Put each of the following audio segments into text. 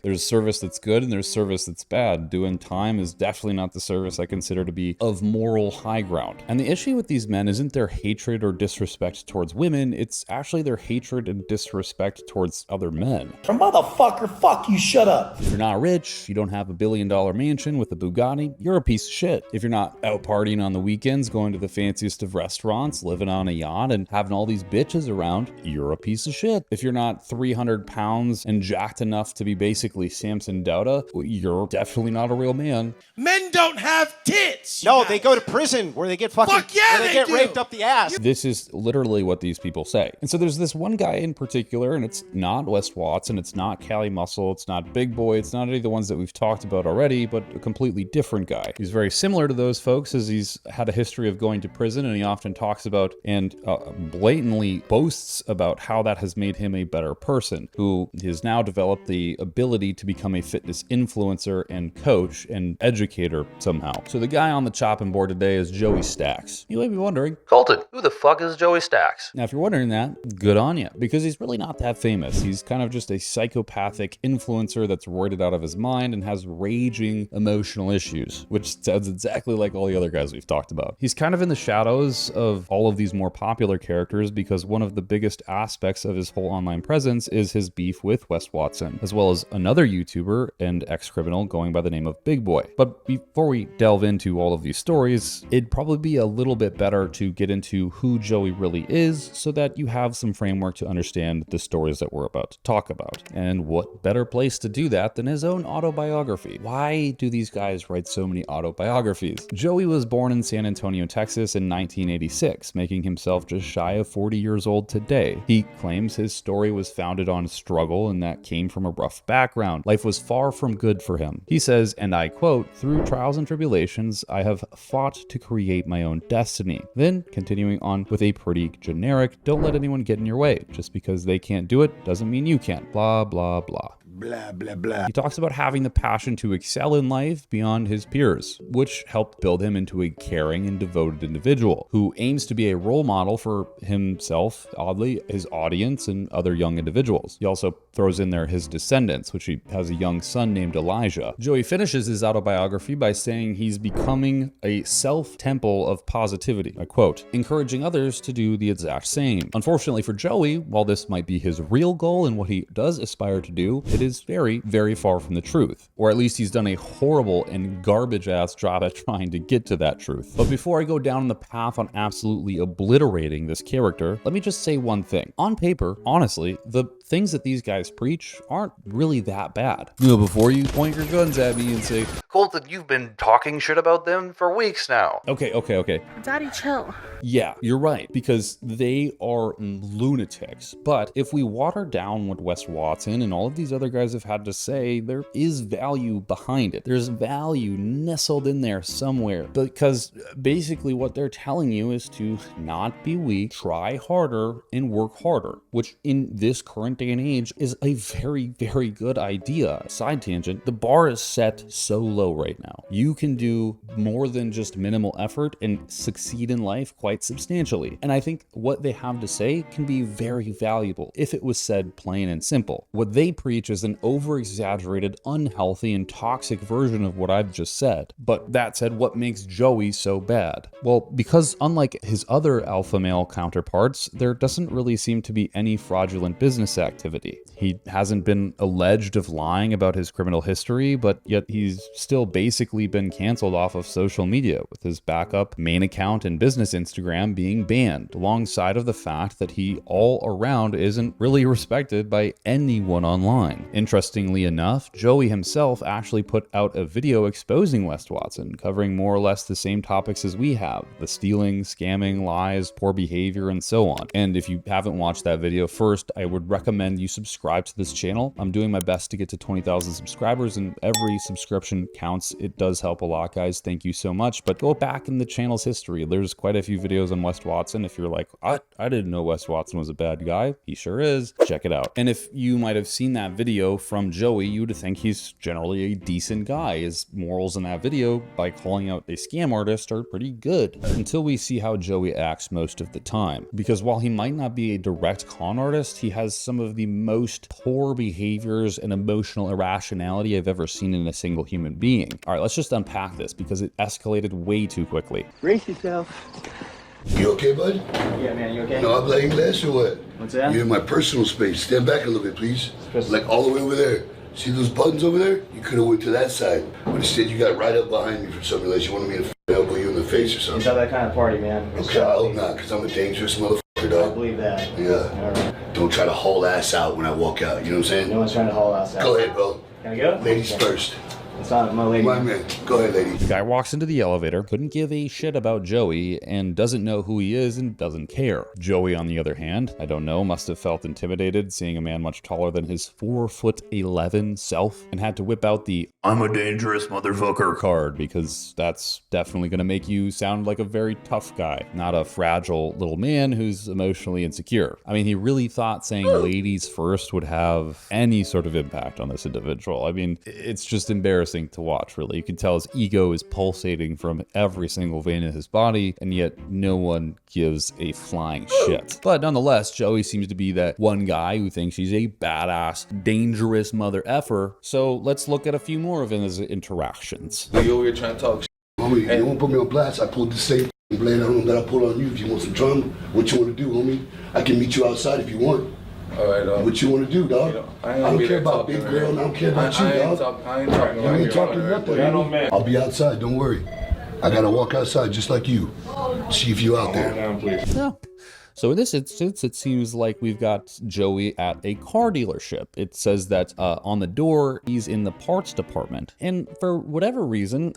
There's service that's good and there's service that's bad. Doing time is definitely not the service I consider to be of moral high ground. And the issue with these men isn't their hatred or disrespect towards women, it's actually their hatred and disrespect towards other men. Motherfucker, fuck you, shut up. If you're not rich, you don't have a $1 billion mansion with a Bugatti, you're a piece of shit. If you're not out partying on the weekends, going to the fanciest of restaurants, living on a yacht, and having all these bitches around, you're a piece of shit. If you're not 300 pounds and jacked enough to be basically Samson Dauda, you're definitely not a real man. Men don't have tits. No, they go to prison where they get fucking, Fuck yeah, where they get do. raped up the ass. This is literally what these people say. And so there's this one guy in particular, and it's not Wes Watson, it's not Cali Muscle, it's not Big Boy, it's not any of the ones that we've talked about already, but a completely different guy. He's very similar to those folks, as he's had a history of going to prison, and he often talks about and blatantly boasts about how that has made him a better person, who has now developed the ability to become a fitness influencer and coach and educator somehow. So the guy on the chopping board today is Joey Stacks. You might be wondering, Kolton, who the fuck is Joey Stacks? now if you're wondering that, good on you, because he's really not that famous. He's kind of just a psychopathic influencer that's roided out of his mind and has raging emotional issues, which sounds exactly like all the other guys we've talked about. He's kind of in the shadows of all of these more popular characters because one of the biggest aspects of his whole online presence is his beef with Wes Watson, as well as another YouTuber and ex-criminal going by the name of Big Boy. But before we delve into all of these stories, it'd probably be a little bit better to get into who Joey really is so that you have some framework to understand the stories that we're about to talk about. And what better place to do that than his own autobiography? Why do these guys write so many autobiographies? Joey was born in San Antonio, Texas in 1986, making himself just shy of 40 years old today. He claims his story was founded on struggle and that came from a rough background. Life was far from good for him. He says, and I quote, "Through trials and tribulations, I have fought to create my own destiny." Then, continuing on with a pretty generic, don't let anyone get in your way. Just because they can't do it doesn't mean you can't. Blah, blah, blah. Blah, blah, blah. He talks about having the passion to excel in life beyond his peers, which helped build him into a caring and devoted individual who aims to be a role model for himself, oddly, his audience, and other young individuals. He also throws in there his descendants, which he has a young son named Elijah. Joey finishes his autobiography by saying he's becoming a self-temple of positivity. I quote, encouraging others to do the exact same. Unfortunately for Joey, while this might be his real goal and what he does aspire to do, it is very, very far from the truth. Or at least he's done a horrible and garbage-ass job at trying to get to that truth. But before I go down the path on absolutely obliterating this character, let me just say one thing. On paper, honestly, the things that these guys preach aren't really that bad. You know, before you point your guns at me and say, Kolton, you've been talking shit about them for weeks now. okay. Daddy, chill. Yeah, you're right, because they are lunatics. But if we water down what Wes Watson and all of these other guys have had to say, there is value behind it. There's value nestled in there somewhere, because basically what they're telling you is to not be weak, try harder, and work harder, which in this current day and age is a very, very good idea. Side tangent, the bar is set so low right now. You can do more than just minimal effort and succeed in life quite substantially. And I think what they have to say can be very valuable if it was said plain and simple. What they preach is an over-exaggerated, unhealthy, and toxic version of what I've just said. But that said, what makes Joey so bad? Well, because unlike his other alpha male counterparts, there doesn't really seem to be any fraudulent business activity. He hasn't been alleged of lying about his criminal history, but yet he's still basically been canceled off of social media, with his backup main account and business Instagram being banned, alongside of the fact that he all around isn't really respected by anyone online. Interestingly enough, Joey himself actually put out a video exposing Wes Watson, covering more or less the same topics as we have: the stealing, scamming, lies, poor behavior, and so on. And if you haven't watched that video, first, I would recommend you subscribe to this channel. I'm doing my best to get to 20,000 subscribers, and every subscription counts. It does help a lot, guys. Thank you so much. But go back in the channel's history. There's quite a few videos on Wes Watson. If you're like, I didn't know Wes Watson was a bad guy. He sure is. Check it out. And if you might have seen that video from Joey, you'd think he's generally a decent guy. His morals in that video, by calling out a scam artist, are pretty good, until we see how Joey acts most of the time. Because while he might not be a direct con artist, he has some of the most poor behaviors and emotional irrationality I've ever seen in a single human being. All right, let's just unpack this because it escalated way too quickly. Brace yourself. You okay, bud? Yeah, man, you okay? No, I'm playing glass or what? What's that? You're in my personal space. Stand back a little bit, please. Like all the way over there. See those buttons over there? You could have went to that side. But instead, you got right up behind me for some reason. You wanted me to elbow you in the face or something. It's not that kind of party, man. Okay, I hope not, because I'm a dangerous motherfucker, I dog. believe that. Yeah. All right. Don't try to haul ass out when I walk out. You know what I'm saying? No one's trying to haul us out. Go ahead, bro. Can I go? Ladies Okay. first. It's not my lady. My man. Go ahead, lady. The guy walks into the elevator, couldn't give a shit about Joey, and doesn't know who he is and doesn't care. Joey, on the other hand, I don't know, must have felt intimidated seeing a man much taller than his 4'11" self, and had to whip out the "I'm a dangerous motherfucker" card, because that's definitely going to make you sound like a very tough guy, not a fragile little man who's emotionally insecure. I mean, he really thought saying ladies first would have any sort of impact on this individual. I mean, it's just embarrassing to watch, really. You can tell his ego is pulsating from every single vein in his body, and yet no one gives a flying shit. But nonetheless, Joey seems to be that one guy who thinks he's a badass, dangerous mother effer. So let's look at a few more of his interactions. You over here trying to talk shit. Homie, you won't put me on blast. I pulled the same blade on that I pulled on you. If you want some drama, what you want to do, homie? I can meet you outside if you want. All right, dog. What you want to do, dog? I I don't care about big girl, and I don't care about you, dog. I ain't talking You ain't talking nothing. man. I'll be outside, don't worry. I gotta walk outside just like you. See if you out there. Down, please. Yeah. So in this instance, it seems like we've got Joey at a car dealership. It says that on the door, he's in the parts department. And for whatever reason,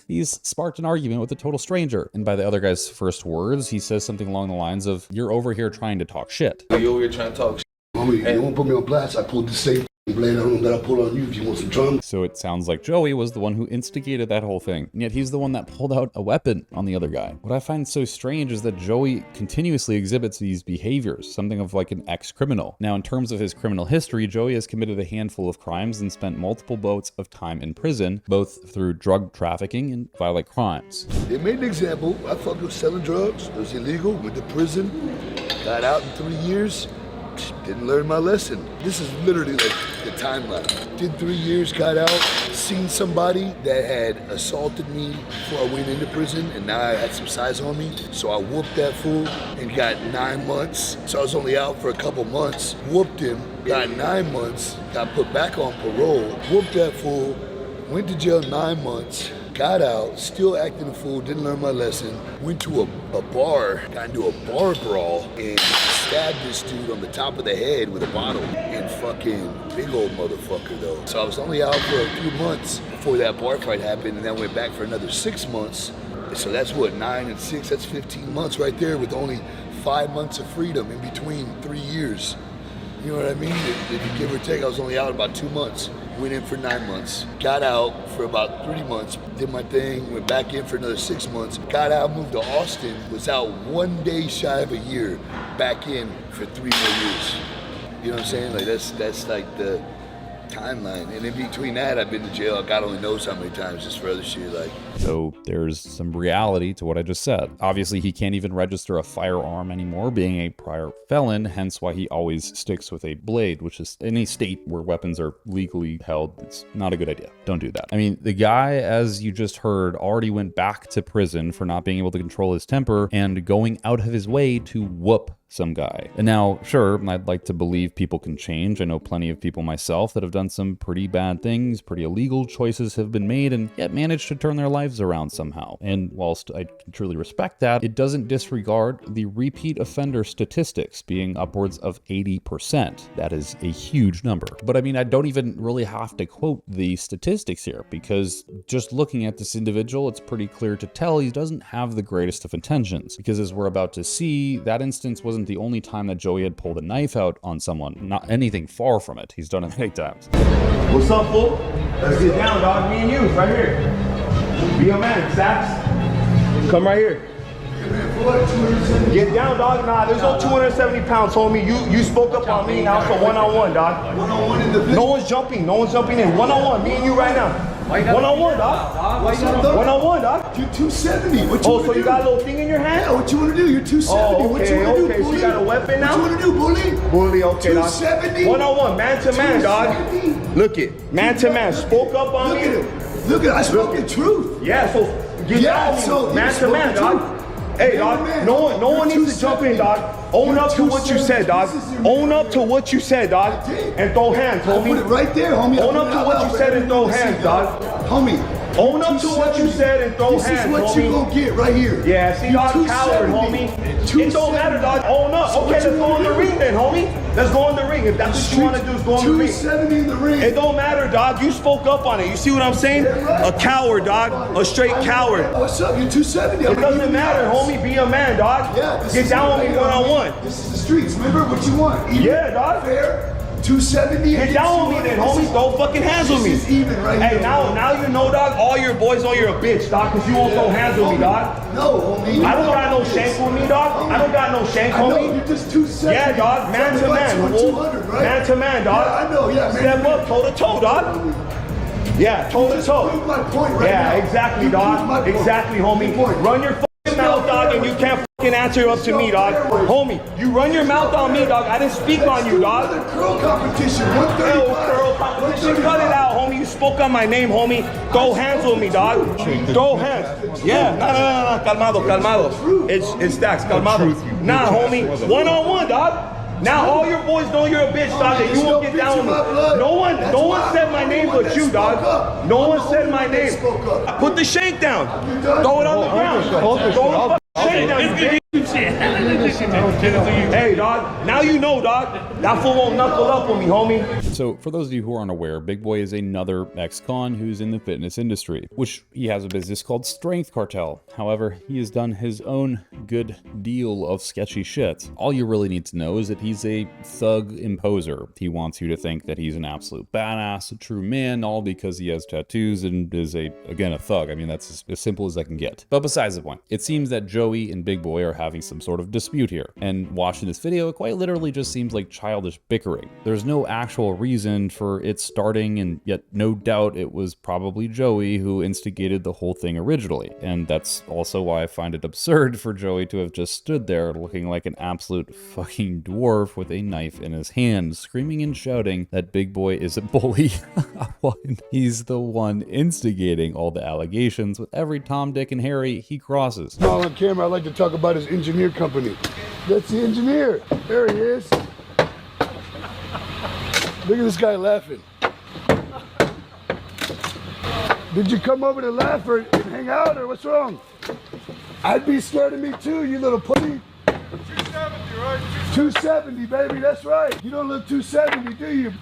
he's sparked an argument with a total stranger. And by the other guy's first words, he says something along the lines of, "You're over here trying to talk shit." You over here trying to talk shit. Homie, you won't put me on blast. I pulled the same blade on that I pulled on you if you want some drama. So it sounds like Joey was the one who instigated that whole thing, and yet he's the one that pulled out a weapon on the other guy. What I find so strange is that Joey continuously exhibits these behaviors, something of like an ex-criminal. Now, in terms of his criminal history, Joey has committed a handful of crimes and spent multiple bouts of time in prison, both through drug trafficking and violent crimes. They made an example. I fucked with selling drugs. It was illegal. Went to prison. Got out in 3 years. Didn't learn my lesson. This is literally like the timeline. Did 3 years, got out, seen somebody that had assaulted me before I went into prison, and now I had some size on me. So I whooped that fool and got 9 months. So I was only out for a couple months. Whooped him, got 9 months, got put back on parole. Whooped that fool, went to jail 9 months. Got out, still acting a fool, didn't learn my lesson. Went to a bar, got into a bar brawl, and stabbed this dude on the top of the head with a bottle. And fucking big old motherfucker though. So I was only out for a few months before that bar fight happened, and then went back for another 6 months. So that's what, 9 and 6, that's 15 months right there with only 5 months of freedom in between 3 years. You know what I mean? If you give or take, I was only out about 2 months. Went in for 9 months, got out for about 3 months, did my thing, went back in for another 6 months, got out, moved to Austin, was out 1 day shy of a year, back in for 3 more years. You know what I'm saying? Like that's like the timeline. And in between that, I've been to jail, God only knows how many times, just for other shit. Like, So there's some reality to what I just said. Obviously, he can't even register a firearm anymore, being a prior felon, hence why he always sticks with a blade, which is in a state where weapons are legally held. It's not a good idea. Don't do that. I mean, the guy, as you just heard, already went back to prison for not being able to control his temper and going out of his way to whoop some guy. And now, sure, I'd like to believe people can change. I know plenty of people myself that have done some pretty bad things, pretty illegal choices have been made, and yet managed to turn their lives around somehow. And whilst I truly respect that, it doesn't disregard the repeat offender statistics being upwards of 80%. That is a huge number. But I mean, I don't even really have to quote the statistics here, because just looking at this individual, it's pretty clear to tell he doesn't have the greatest of intentions. Because as we're about to see, that instance wasn't the only time that Joey had pulled a knife out on someone. Not anything far from it. He's done it many times. What's up, fool? Let's get down, dog. Me and you, right here. Be a man, Saps. Come right here. Get down, dog. Nah, there's no 270 pounds, homie. You spoke up on me now, so one-on-one, dog. one-on-one in the No one's jumping in. One-on-one. Me and you right now. One-on-one, dog. One-on-one, dog. You're 270. What you Oh, wanna so do? you got a little thing in your hand? Yeah, what you want to do? You're 270. Oh, What you want to do, okay. So bully? you got a weapon now? What you want to do, bully? Bully, okay, dog. 270? One-on-one, man-to-man, dog. 270? Look it, man-to-man. Spoke up on Look me. at him. Look at him. I spoke the truth. Yeah, so get Yeah, down, so you man-to-man, spoke the dog. truth. Hey, dog, Man, no one you're needs to jump in, dog. Own You're up to what you said, dog. This is your Own man. up to what you said, dog. I did. And throw hands, I put it homie. right there, homie. Own up to what you said and throw hands, dog. Homie. Own up to what you said and throw This hands, is what homie. you gonna get right here. Yeah, see, You're dog, coward, 270. homie. It don't matter, dog. Own up. So Okay, what let's you go wanna in the do? ring then, homie. Let's go in the ring. If that's what you want to do, is go in the ring. 270 in the ring. It don't matter, dog. You spoke up on it. You see what I'm saying? Yeah, right. A coward, dog. A straight coward. What's up? You're 270. It doesn't matter, homie. Be a man, dog. Yeah, this Get is down what with me I am. one-on-one. This is the streets. Remember what you want. Even, Yeah, dog. fair. 270. Get down with me then, homie. Throw fucking hands with me. This is even right Hey, here. now you know, dog. All your boys know you're a bitch, dog, because you won't throw hands with me, dog. No, homie. I don't got no shank with me, dog. I don't got no shank, I know, homie. you're just 270. Yeah, dog. Man to man. You're 200, right? Man to man, dog. Yeah, I know. Yeah, man. Step up, toe to toe, dog. Yeah, toe to Prove toe. my point right Yeah, now. exactly, You prove my dog. point. Exactly, homie. Good point. Run your fucking mouth, dog, and you can't fucking answer up to me, dog. Homie, you run your mouth on me, dog. I didn't speak on you, dog. Another curl competition. 135. Yo, girl, competition, cut it out, homie. You spoke on my name, homie. Throw hands with me, dog. Throw hands. Yeah, no. Calmado. It's stacks, calmado. Nah, homie. One-on-one, dog. Now all your boys know you're a bitch, dog, and you won't get down with me. No one said my name but you, dog. No one said my name. Put the shank down. Throw it on the ground. Throw the fucking shank down, you bitch. Hey, dog. Now you know, dog. That fool won't knuckle up with me, homie. So, for those of you who aren't aware, Big Boy is another ex-con who's in the fitness industry, which he has a business called Strength Cartel. However, he has done his own good deal of sketchy shit. All you really need to know is that he's a thug imposer. He wants you to think that he's an absolute badass, a true man, all because he has tattoos and is again, a thug. I mean, that's as simple as I can get. But besides the point, it seems that Joey and Big Boy are having some sort of dispute here. And watching this video, it quite literally just seems like childish bickering. There's no actual reason for it starting, and yet no doubt it was probably Joey who instigated the whole thing originally. And that's also why I find it absurd for Joey to have just stood there looking like an absolute fucking dwarf with a knife in his hand, screaming and shouting that Big Boy is a bully when he's the one instigating all the allegations with every Tom, Dick, and Harry he crosses. While on camera, I'd like to talk about his engineer company. That's the engineer. There he is. Look at this guy laughing. Did you come over to laugh or and hang out, or what's wrong? I'd be scared of me too, you little pussy. 270, right? 270, baby, that's right. You don't look 270, do you?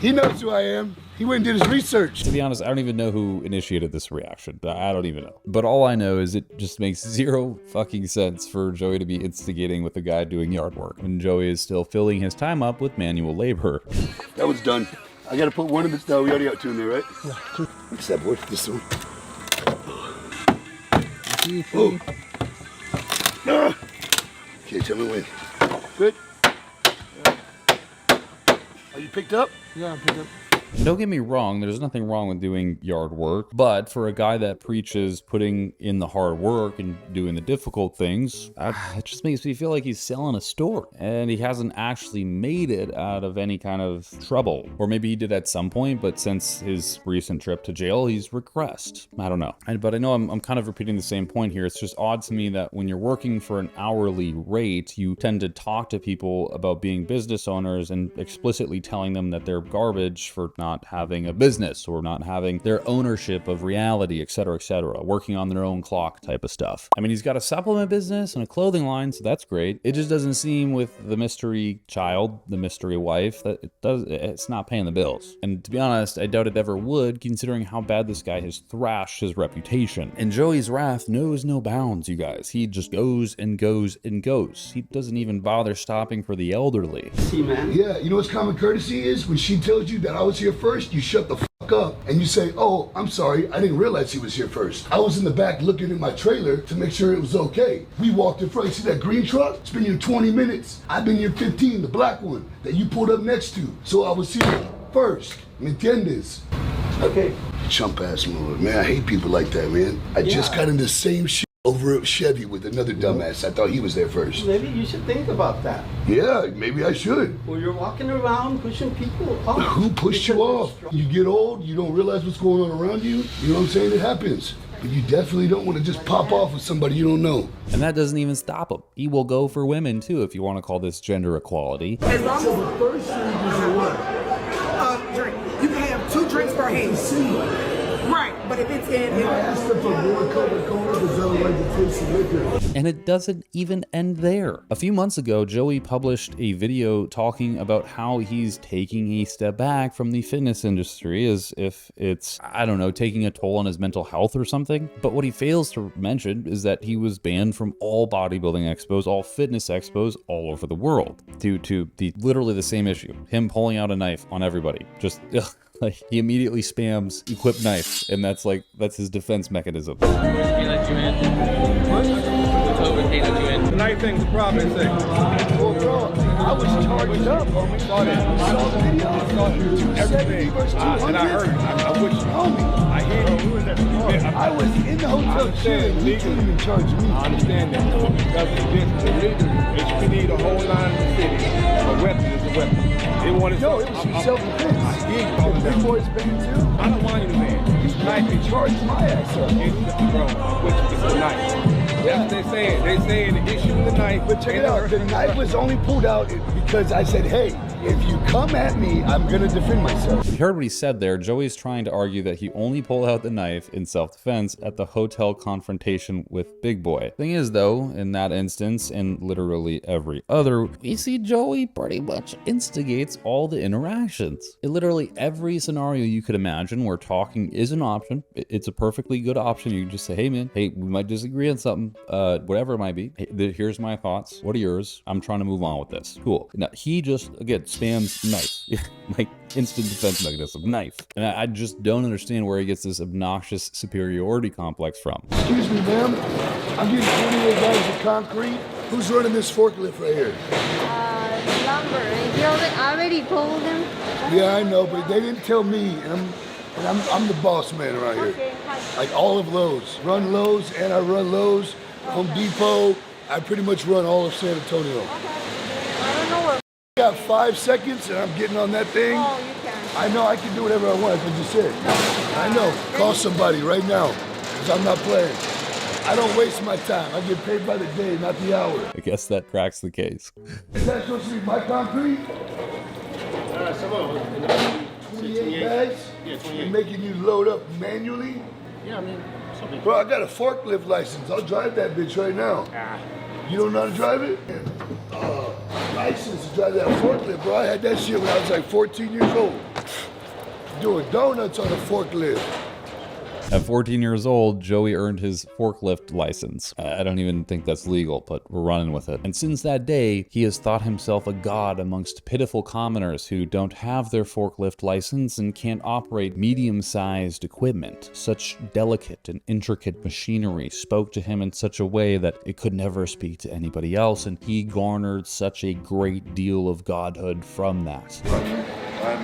He knows who I am. He went and did his research. To be honest, I don't even know who initiated this reaction. I don't even know. But all I know is it just makes zero fucking sense for Joey to be instigating with a guy doing yard work when Joey is still filling his time up with manual labor. That one's done. I gotta put one of the, no, we already got two in there, right? Yeah, two. What's that, boy? This one. Oh. Ah. Okay, tell me when. Good? Are you picked up? Yeah, I'm picked up. Don't get me wrong, there's nothing wrong with doing yard work, but for a guy that preaches putting in the hard work and doing the difficult things, it just makes me feel like he's selling a store, and he hasn't actually made it out of any kind of trouble. Or maybe he did at some point, but since his recent trip to jail, he's regressed. I don't know. But I know I'm kind of repeating the same point here. It's just odd to me that when you're working for an hourly rate, you tend to talk to people about being business owners and explicitly telling them that they're garbage for not having a business or not having their ownership of reality, etc., working on their own clock type of stuff. I mean, he's got a supplement business and a clothing line, so that's great. It just doesn't seem with the mystery child, the mystery wife, that it's not paying the bills. And to be honest, I doubt it ever would, considering how bad this guy has thrashed his reputation. And Joey's wrath knows no bounds, you guys. He just goes and goes and goes. He doesn't even bother stopping for the elderly. See, man. Yeah, you know what's common courtesy is? When she tells you that I was here first, you shut the fuck up and you say, oh, I'm sorry, I didn't realize he was here first. I was in the back looking at my trailer to make sure it was okay. We walked in front. You see that green truck? It's been here 20 minutes. I've been here 15, the black one that you pulled up next to. So I was here first. ¿Me entiendes? Okay. Chump ass move, man. I hate people like that, man. I just got in the same shit over at Chevy with another dumbass. I thought he was there first. Maybe you should think about that. Yeah, maybe I should. Well, you're walking around pushing people off. Who pushed you off? You get old, you don't realize what's going on around you. You know what I'm saying? It happens. But you definitely don't want to just pop off with somebody you don't know. And that doesn't even stop him. He will go for women too, if you want to call this gender equality. So the first thing is what? Drink. You can have 2 drinks per hand. Right, but if it's in... I asked him for more Coca-Cola because I don't like the taste of liquor. And it doesn't even end there. A few months ago, Joey published a video talking about how he's taking a step back from the fitness industry as if it's, I don't know, taking a toll on his mental health or something. But what he fails to mention is that he was banned from all bodybuilding expos, all fitness expos all over the world due to literally the same issue. Him pulling out a knife on everybody. Just, ugh. Like, he immediately spams equip knife, and that's his defense mechanism. He let you in. He let you in. The knife thing's a problem, I say. Well, bro, I was charged up, homie. Saw that. Saw the video. I saw everything. And I heard it. I wish you Homie, I hear you. Who is that? I was in the hotel chilling. You couldn't even charge me. I understand that. Because legally, we need a whole line in the city. A weapon is a weapon. They wanted No, it was self-defense. Big boy's banned too. I don't want you to ban. He's trying to charge my ass up. Bro, which is the knife. That's what they're saying. They're saying the issue with the knife. But check it out. The knife was only pulled out because I said, hey, if you come at me, I'm going to defend myself. You heard what he said there. Joey's trying to argue that he only pulled out the knife in self-defense at the hotel confrontation with Big Boy. Thing is, though, in that instance, and literally every other, we see Joey pretty much instigates all the interactions. In literally every scenario you could imagine where talking is an option, it's a perfectly good option. You can just say, hey man, hey, we might disagree on something, whatever it might be. Hey, here's my thoughts. What are yours? I'm trying to move on with this. Cool. Now, he just, again, spams knife. Like, instant defense mechanism, knife. And I just don't understand where he gets this obnoxious superiority complex from. Excuse me, ma'am. I'm getting 28 bags of concrete. Who's running this forklift right here? Lumber. You already told them? Yeah, I know, but they didn't tell me. And I'm the boss man around here. Okay, Like all of Lowe's. Run Lowe's and I run Lowe's. Home Depot. I pretty much run all of San Antonio. Okay. I don't know where. Got 5 seconds and I'm getting on that thing. Oh, you can. I know I can do whatever I want, as you said. I know. Call somebody right now, because I'm not playing. I don't waste my time. I get paid by the day, not the hour. I guess that cracks the case. Is that supposed to be my concrete? Some of them. 28 bags? Yeah, 28. And making you load up manually? Yeah, I mean, something. Bro, I got a forklift license. I'll drive that bitch right now. You don't know how to drive it? License to drive that forklift, bro. I had that shit when I was like 14 years old. Doing donuts on a forklift. At 14 years old, Joey earned his forklift license. I don't even think that's legal, but we're running with it. And since that day, he has thought himself a god amongst pitiful commoners who don't have their forklift license and can't operate medium-sized equipment. Such delicate and intricate machinery spoke to him in such a way that it could never speak to anybody else, and he garnered such a great deal of godhood from that.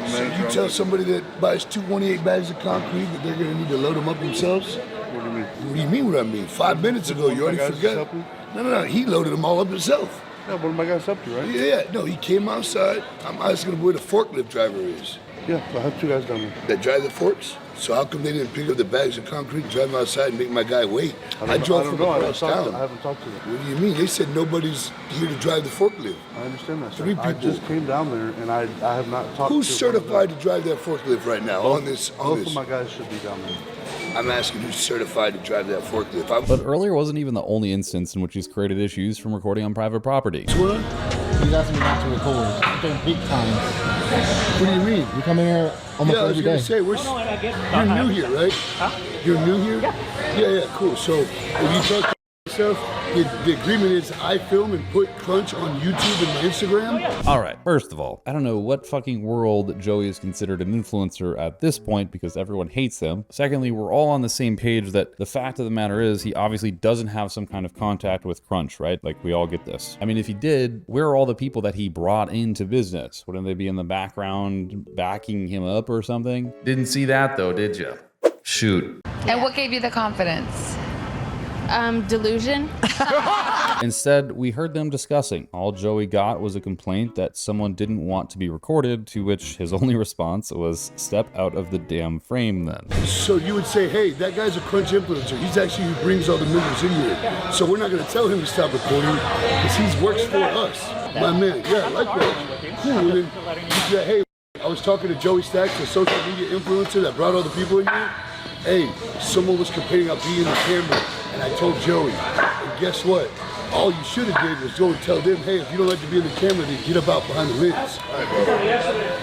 So you tell somebody that buys 28 bags of concrete that they're gonna need to load them up themselves? What do you mean? What do you mean what I mean? 5 minutes ago, you already forgot. No, he loaded them all up himself. Yeah, but my guy's up to, right? Yeah, no, he came outside. I'm asking him where the forklift driver is. Yeah, I have 2 guys down there. That drive the forks? So how come they didn't pick up the bags of concrete and drive them outside and make my guy wait? I drove from across town. I haven't talked to them. What do you mean? They said nobody's here to drive the forklift. I understand that, sir. 3 people. I just came down there and I have not talked to Who's certified to drive that forklift right now on this? Both of my guys should be down there. I'm asking who's certified to drive that forklift. But earlier wasn't even the only instance in which he's created issues from recording on private property. What? He's asking me not to record during peak times. What do you mean? We come in here almost every day. I was going to say, you're new here, right? Huh? You're new here? Yeah, cool. So if you talk to yourself, The agreement is I film and put Crunch on YouTube and my Instagram. All right, first of all, I don't know what fucking world Joey is considered an influencer at this point because everyone hates him. Secondly, we're all on the same page that the fact of the matter is he obviously doesn't have some kind of contact with Crunch, right? Like, we all get this. I mean, if he did, where are all the people that he brought into business? Wouldn't they be in the background backing him up or something? Didn't see that though, did you? Shoot. And what gave you the confidence? Delusion. Instead, we heard them discussing. All Joey got was a complaint that someone didn't want to be recorded, to which his only response was, step out of the damn frame then. So you would say, hey, that guy's a Crunch influencer. He's actually who brings all the members in here. So we're not going to tell him to stop recording because he works for us. My man, yeah, I like that. Cool. And then yeah, hey, I was talking to Joey Stacks, the social media influencer that brought all the people in here. Hey, someone was complaining about being in the camera, and I told Joey, and guess what? All you should have did was go and tell them, hey, if you don't like to be in the camera, then get up out behind the lens. All right, bro.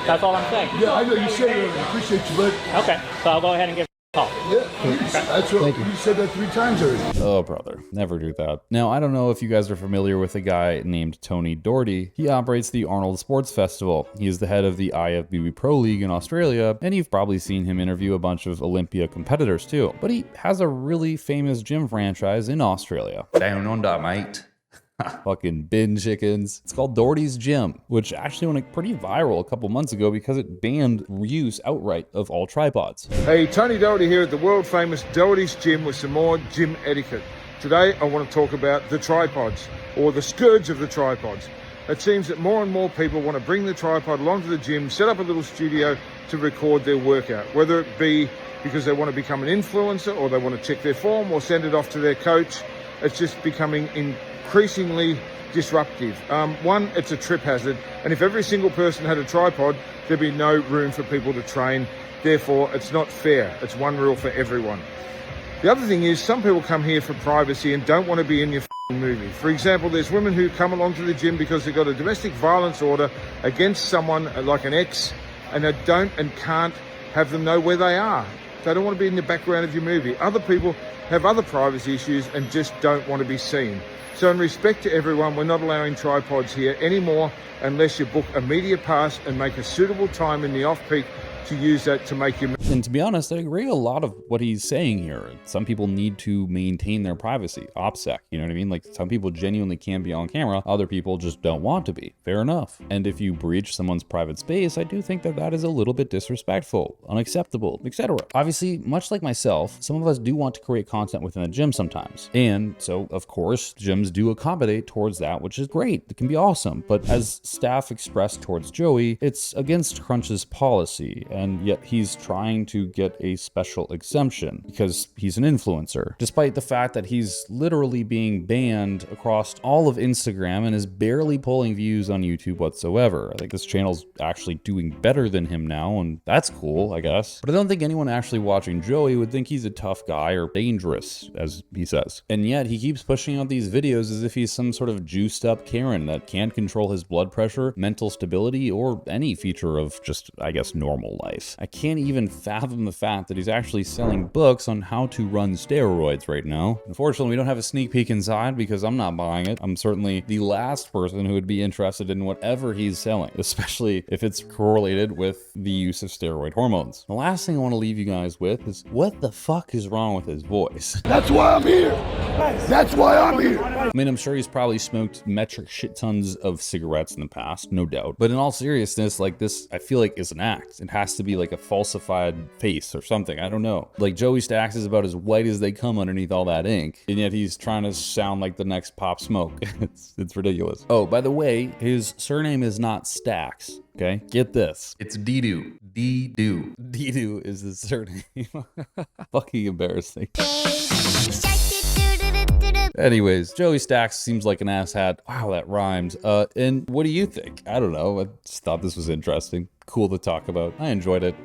That's all I'm saying. Yeah, I know you said it. I appreciate you, bud. Okay, so I'll go ahead and give a call. Yeah, that's what you said that 3 times already. Oh, brother, never do that. Now, I don't know if you guys are familiar with a guy named Tony Doherty. He operates the Arnold Sports Festival. He is the head of the IFBB Pro League in Australia, and you've probably seen him interview a bunch of Olympia competitors too. But he has a really famous gym franchise in Australia. Down under, mate. Fucking bin chickens. It's called Doherty's Gym, which actually went pretty viral a couple months ago because it banned use outright of all tripods. Hey, Tony Doherty here at the world famous Doherty's Gym with some more gym etiquette. Today I want to talk about the tripods, or the scourge of the tripods. It seems that more and more people want to bring the tripod along to the gym, set up a little studio to record their workout, whether it be because they want to become an influencer or they want to check their form or send it off to their coach. It's just becoming increasingly disruptive. One, it's a trip hazard, and if every single person had a tripod, there'd be no room for people to train. Therefore, it's not fair. It's one rule for everyone. The other thing is, some people come here for privacy and don't want to be in your movie. For example, there's women who come along to the gym because they've got a domestic violence order against someone like an ex, and they don't and can't have them know where they are. They don't want to be in the background of your movie. Other people have other privacy issues and just don't want to be seen. So in respect to everyone, we're not allowing tripods here anymore unless you book a media pass and make a suitable time in the off-peak to use that to make your... And to be honest, I agree a lot of what he's saying here. Some people need to maintain their privacy. OPSEC, you know what I mean? Like, some people genuinely can be on camera. Other people just don't want to be. Fair enough. And if you breach someone's private space, I do think that that is a little bit disrespectful, unacceptable, etc. Obviously, much like myself, some of us do want to create content within a gym sometimes. And so, of course, gyms do accommodate towards that, which is great. It can be awesome. But as staff expressed towards Joey, it's against Crunch's policy. And yet he's trying to get a special exemption because he's an influencer, despite the fact that he's literally being banned across all of Instagram and is barely pulling views on YouTube whatsoever. I think this channel's actually doing better than him now, and that's cool, I guess. But I don't think anyone actually watching Joey would think he's a tough guy or dangerous, as he says. And yet he keeps pushing out these videos as if he's some sort of juiced up Karen that can't control his blood pressure, mental stability, or any feature of just, I guess, normal life. I can't even fathom the fact that he's actually selling books on how to run steroids right now. Unfortunately, we don't have a sneak peek inside because I'm not buying it. I'm certainly the last person who would be interested in whatever he's selling, especially if it's correlated with the use of steroid hormones. The last thing I want to leave you guys with is, what the fuck is wrong with his voice? That's why I'm here. That's why I'm here. I mean, I'm sure he's probably smoked metric shit tons of cigarettes in the past, no doubt. But in all seriousness, like, this, I feel like, is an act. It has to be like a falsified face or something. I don't know. Like, Joey Stacks is about as white as they come underneath all that ink, and yet he's trying to sound like the next Pop Smoke. It's ridiculous. Oh, by the way, his surname is not Stacks. Okay, get this. It's Didu. Didu. Didu is his surname. Fucking embarrassing. Anyways, Joey Stacks seems like an asshat. Wow, that rhymes. And what do you think? I don't know. I just thought this was interesting. Cool to talk about. I enjoyed it.